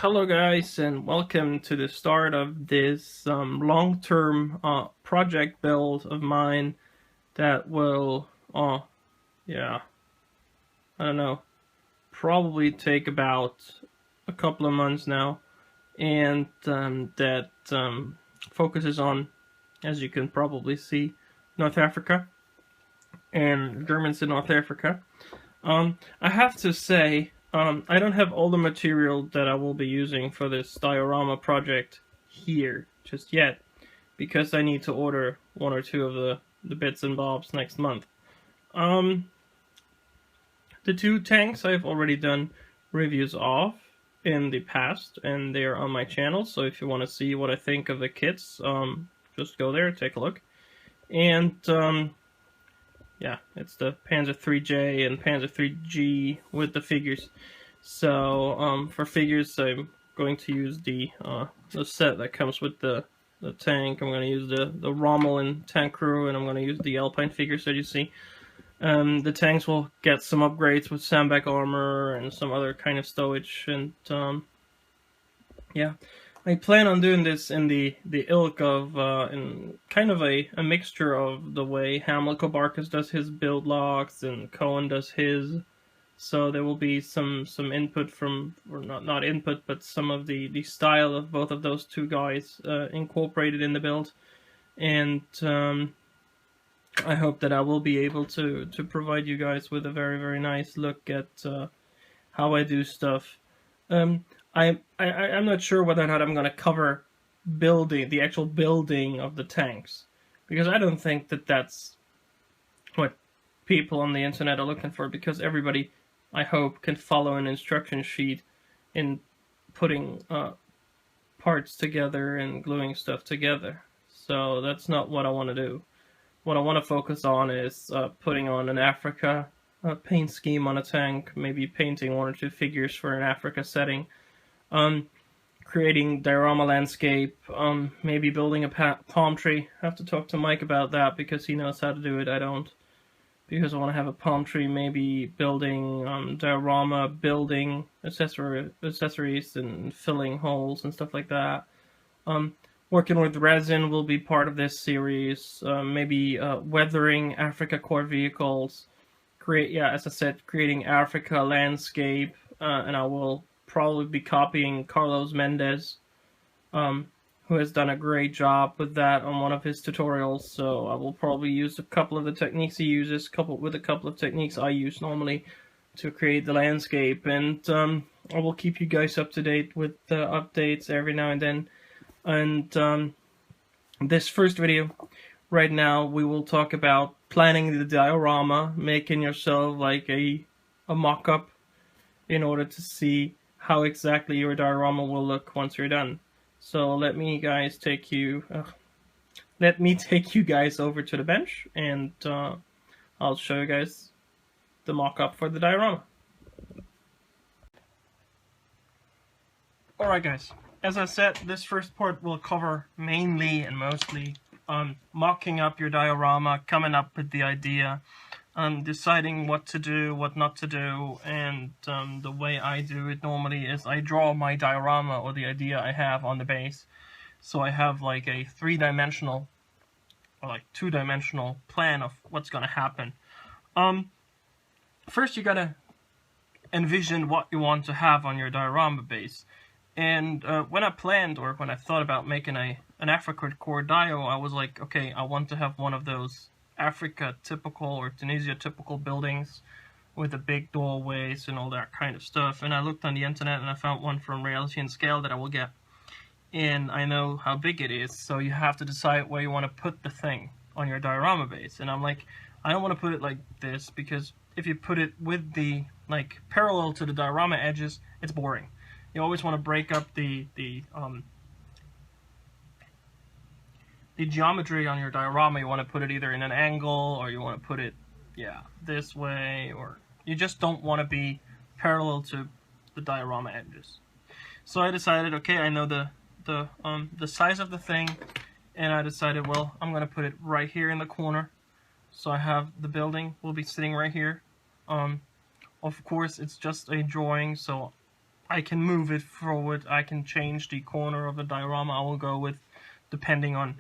Hello guys, and welcome to the start of this long-term project build of mine that will, yeah, I don't know, probably take about a couple of months now, and that focuses on, as you can probably see, North Africa and Germans in North Africa. I have to say, I don't have all the material that I will be using for this diorama project here just yet, because I need to order one or two of the bits and bobs next month. The two tanks I've already done reviews of in the past, and they are on my channel, so if you want to see what I think of the kits, just go there, take a look. And yeah, it's the Panzer III J and Panzer III G with the figures. So for figures, I'm going to use the set that comes with the tank. I'm going to use the Rommel and tank crew, and I'm going to use the Alpine figures that you see. The tanks will get some upgrades with sandbag armor and some other kind of stowage, and yeah. I plan on doing this in the ilk of in kind of a mixture of the way Hamlet does his build logs and Cohen does his. So there will be some input from, or not input, but some of the style of both of those two guys incorporated in the build, and I hope that I will be able to provide you guys with a very nice look at how I do stuff. I'm not sure whether or not I'm going to cover the actual building of the tanks, because I don't think that that's what people on the internet are looking for, because everybody, I hope, can follow an instruction sheet in putting parts together and gluing stuff together. So that's not what I want to do. What I want to focus on is putting on an Africa paint scheme on a tank, maybe painting one or two figures for an Africa setting, creating diorama landscape, maybe building a palm tree. I have to talk to Mike about that because he knows how to do it. I don't, because I want to have a palm tree. Maybe building diorama building accessories and filling holes and stuff like that. Working with resin will be part of this series. Maybe weathering Africa core vehicles. As I said, creating Africa landscape, and I will probably be copying Carlos Mendez, who has done a great job with that on one of his tutorials. So I will probably use a couple of the techniques he uses, coupled with a couple of techniques I use normally to create the landscape. And I will keep you guys up to date with updates every now and then. And this first video, right now, we will talk about planning the diorama, making yourself like a mock-up in order to see how exactly your diorama will look once you're done. So let me take you guys over to the bench, and I'll show you guys the mock-up for the diorama. Alright guys, as I said, this first part will cover mainly and mostly mocking up your diorama, coming up with the idea, deciding what to do, what not to do, and the way I do it normally is I draw my diorama, or the idea I have, on the base. So I have like a three-dimensional, or like two-dimensional plan of what's going to happen. First you gotta envision what you want to have on your diorama base. And when I planned, or when I thought about making an Africa core dio, I was like, okay, I want to have one of those Africa typical or Tunisia typical buildings with the big doorways and all that kind of stuff. And I looked on the internet and I found one from Reality and Scale that I will get. And I know how big it is, so you have to decide where you want to put the thing on your diorama base. And I'm like, I don't want to put it like this, because if you put it with the, like, parallel to the diorama edges, it's boring. You always want to break up the geometry on your diorama. You want to put it either in an angle, or you want to put it, this way, or you just don't want to be parallel to the diorama edges. So I decided, okay, I know the size of the thing, and I decided, well, I'm going to put it right here in the corner. So I have the building will be sitting right here. Of course, it's just a drawing, so I can move it forward, I can change the corner of the diorama I will go with, depending on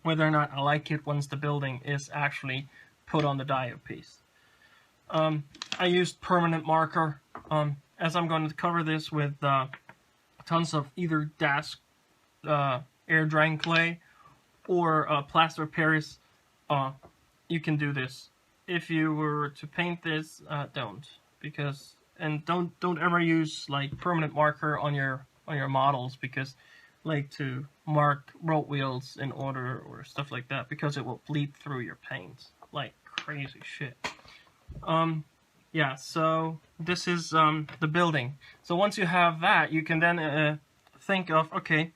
whether or not I like it once the building is actually put on the dio piece. I used permanent marker, as I'm going to cover this with tons of either DAS air drying clay or plaster of Paris. You can do this. If you were to paint this, don't, because don't ever use like permanent marker on your models, because like to mark road wheels in order or stuff like that, because it will bleed through your paint like crazy shit. Yeah, so this is the building. So once you have that, you can then think of, okay,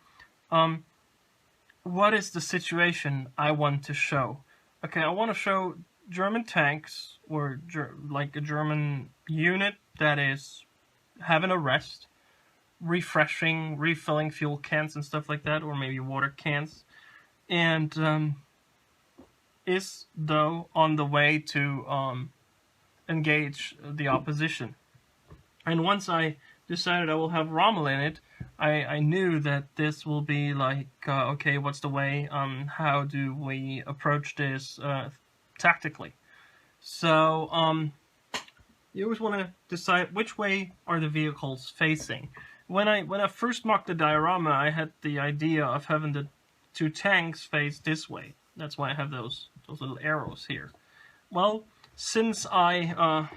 what is the situation I want to show? Okay, I want to show German tanks, or like a German unit that is having a rest, refreshing, refilling fuel cans and stuff like that, or maybe water cans, and is though on the way to engage the opposition. And once I decided I will have Rommel in it, I knew that this will be like, okay, what's the way? How do we approach this tactically? So you always want to decide which way are the vehicles facing. When I first mocked the diorama, I had the idea of having the two tanks face this way. That's why I have those little arrows here. Well, since I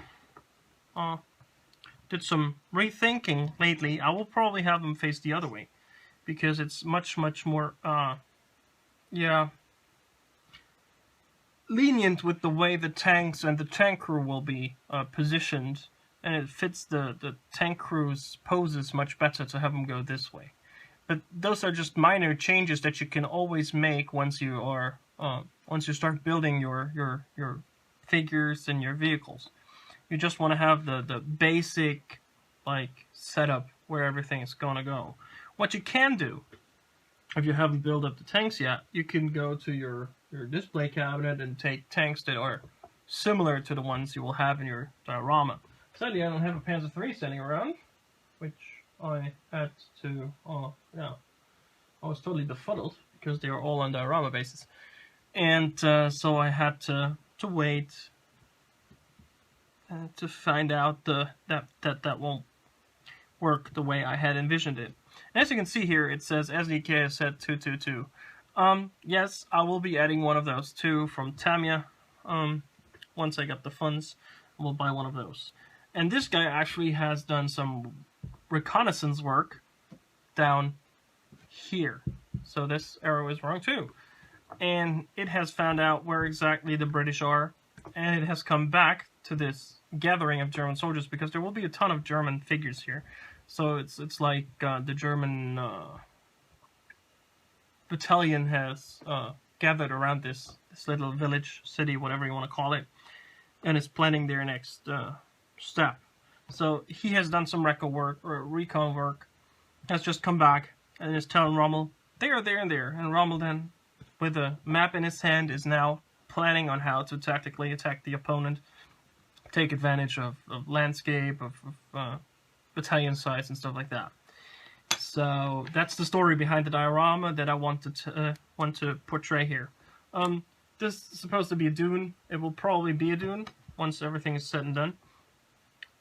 did some rethinking lately, I will probably have them face the other way, because it's much more lenient with the way the tanks and the tank crew will be positioned, and it fits the tank crew's poses much better to have them go this way. But those are just minor changes that you can always make once you are once you start building your figures and your vehicles. You just want to have the basic like setup where everything is gonna go. What you can do, if you haven't built up the tanks yet, you can go to your display cabinet and take tanks that are similar to the ones you will have in your diorama. Sadly, I don't have a Panzer III standing around, which I had to, yeah, I was totally befuddled because they are all on diorama basis, and so I had to wait to find out that won't work the way I had envisioned it. And as you can see here, it says SDK has said 222. Yes, I will be adding one of those too from Tamiya. Once I get the funds, we'll buy one of those. And this guy actually has done some reconnaissance work down here. So this arrow is wrong too. And it has found out where exactly the British are, and it has come back to this gathering of German soldiers, because there will be a ton of German figures here. So it's like the German battalion has gathered around this little village, city, whatever you want to call it, and is planning their next step. So he has done some recon work, has just come back and is telling Rommel, they are there and there. And Rommel then, with a map in his hand, is now planning on how to tactically attack the opponent, take advantage of landscape, of battalion size and stuff like that. So that's the story behind the diorama that I want to portray here. This is supposed to be a dune. It will probably be a dune once everything is said and done.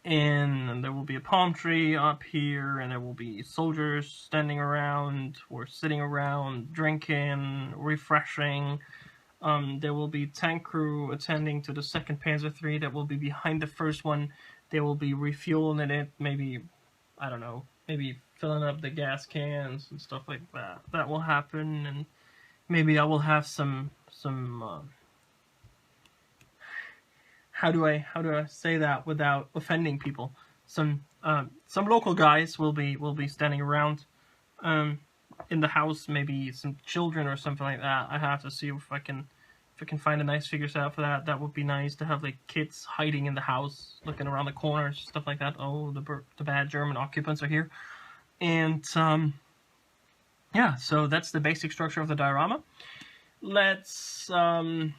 And there will be a palm tree up here, and there will be soldiers standing around or sitting around, drinking, refreshing. There will be tank crew attending to the second Panzer III that will be behind the first one. They will be refueling it, maybe, I don't know, maybe filling up the gas cans and stuff like that. That will happen, and maybe I will have some how do I say that without offending people? Some local guys will be standing around in the house, maybe some children or something like that. I have to see if I can find a nice figure set out for that. That would be nice to have like kids hiding in the house, looking around the corners, stuff like that. Oh, the bad German occupants are here. And yeah, so that's the basic structure of the diorama. Let's I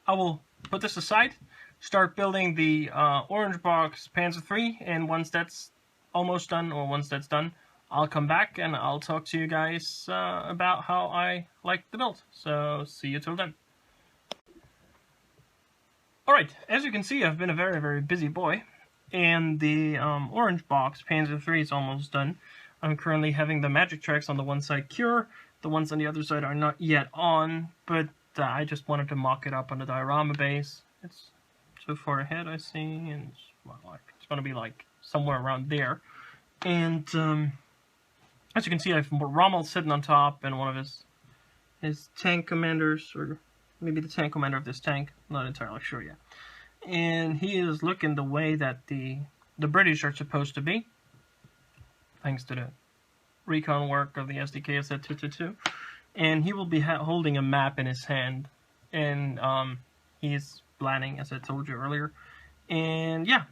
will put this aside, start building the orange box Panzer III, and once that's almost done, or once that's done, I'll come back and I'll talk to you guys about how I like the build. So see you till then. Alright, as you can see, I've been a very, very busy boy, and the orange box, Panzer III, is almost done. I'm currently having the magic tracks on the one side cure, the ones on the other side are not yet on, but I just wanted to mock it up on the diorama base. It's too far ahead, I see, and it's going to be like somewhere around there. And as you can see, I have Rommel sitting on top, and one of his tank commanders, or maybe the tank commander of this tank, I'm not entirely sure yet. And he is looking the way that the British are supposed to be, thanks to the recon work of the SDK SZ222. And he will be holding a map in his hand, and he's planning, as I told you earlier. And yeah,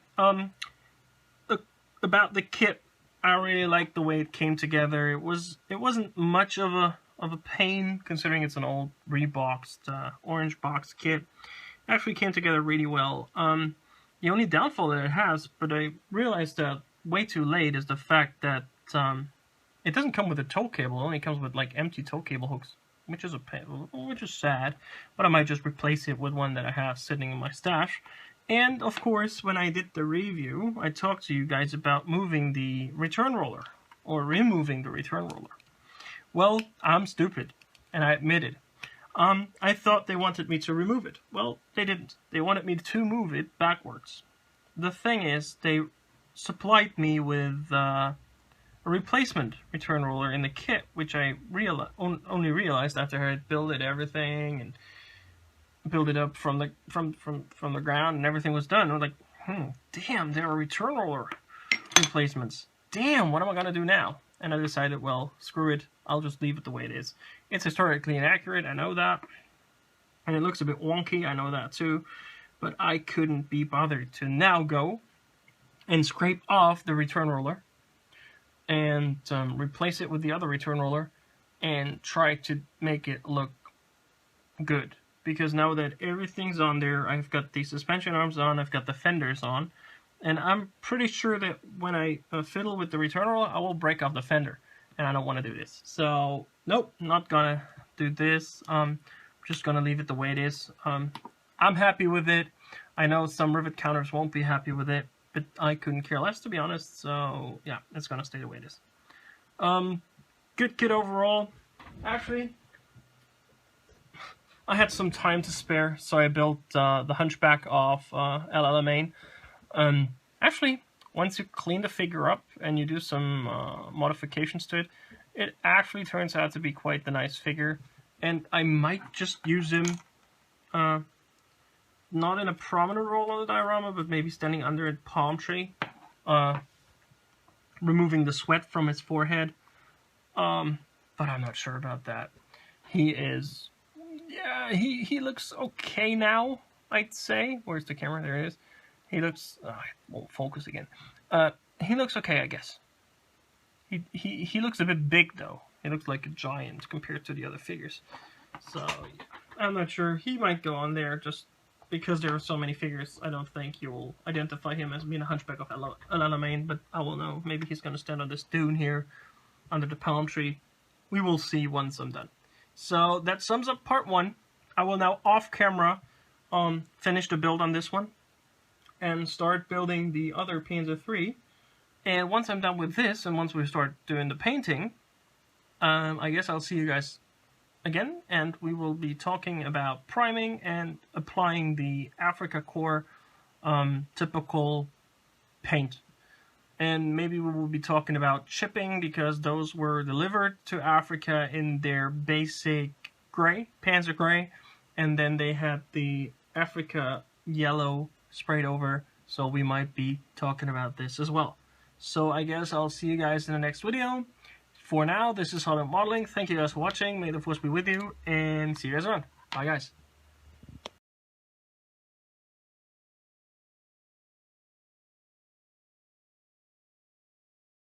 about the kit, I really like the way it came together. It wasn't much of a pain, considering it's an old reboxed orange box kit. It actually came together really well. The only downfall that it has, but I realized that way too late, is the fact that it doesn't come with a tow cable. It only comes with like empty tow cable hooks, which is sad. But I might just replace it with one that I have sitting in my stash. And of course, when I did the review, I talked to you guys about moving the return roller, or removing the return roller. Well, I'm stupid, and I admit it. I thought they wanted me to remove it. Well, they didn't. They wanted me to move it backwards. The thing is, they supplied me with a replacement return roller in the kit, which I only realized after I had built everything and build it up from the ground and everything was done. I was like, damn, there are return roller replacements. Damn, what am I gonna do now? And I decided, well, screw it, I'll just leave it the way it is. It's historically inaccurate, I know that, and it looks a bit wonky, I know that too, but I couldn't be bothered to now go and scrape off the return roller and replace it with the other return roller and try to make it look good. Because now that everything's on there, I've got the suspension arms on, I've got the fenders on, and I'm pretty sure that when I fiddle with the return roller, I will break off the fender, and I don't want to do this. So, nope, not gonna do this. Just gonna leave it the way it is. I'm happy with it. I know some rivet counters won't be happy with it, but I couldn't care less, to be honest. So, yeah, it's gonna stay the way it is. Good kit overall. Actually, I had some time to spare, so I built the Hunchback of LLMane. Actually, once you clean the figure up and you do some modifications to it, it actually turns out to be quite the nice figure. And I might just use him, not in a prominent role on the diorama, but maybe standing under a palm tree, removing the sweat from his forehead. But I'm not sure about that. He is... yeah, he looks okay now, I'd say. Where's the camera? There it is. He looks... I won't focus again. He looks okay, I guess. He looks a bit big, though. He looks like a giant compared to the other figures. So, yeah. I'm not sure. He might go on there just because there are so many figures. I don't think you will identify him as being a Hunchback of LLMane, but I will know. Maybe he's going to stand on this dune here under the palm tree. We will see once I'm done. So that sums up part 1. I will now off camera finish the build on this one and start building the other Panzer III. And once I'm done with this, and once we start doing the painting, I guess I'll see you guys again, and we will be talking about priming and applying the Africa Core typical paint. And maybe we will be talking about shipping, because those were delivered to Africa in their basic gray, Panzer gray, and then they had the Africa yellow sprayed over, so we might be talking about this as well. So I guess I'll see you guys in the next video. For now, this is Solid Modeling. Thank you guys for watching. May the force be with you, and see you guys around. Bye, guys.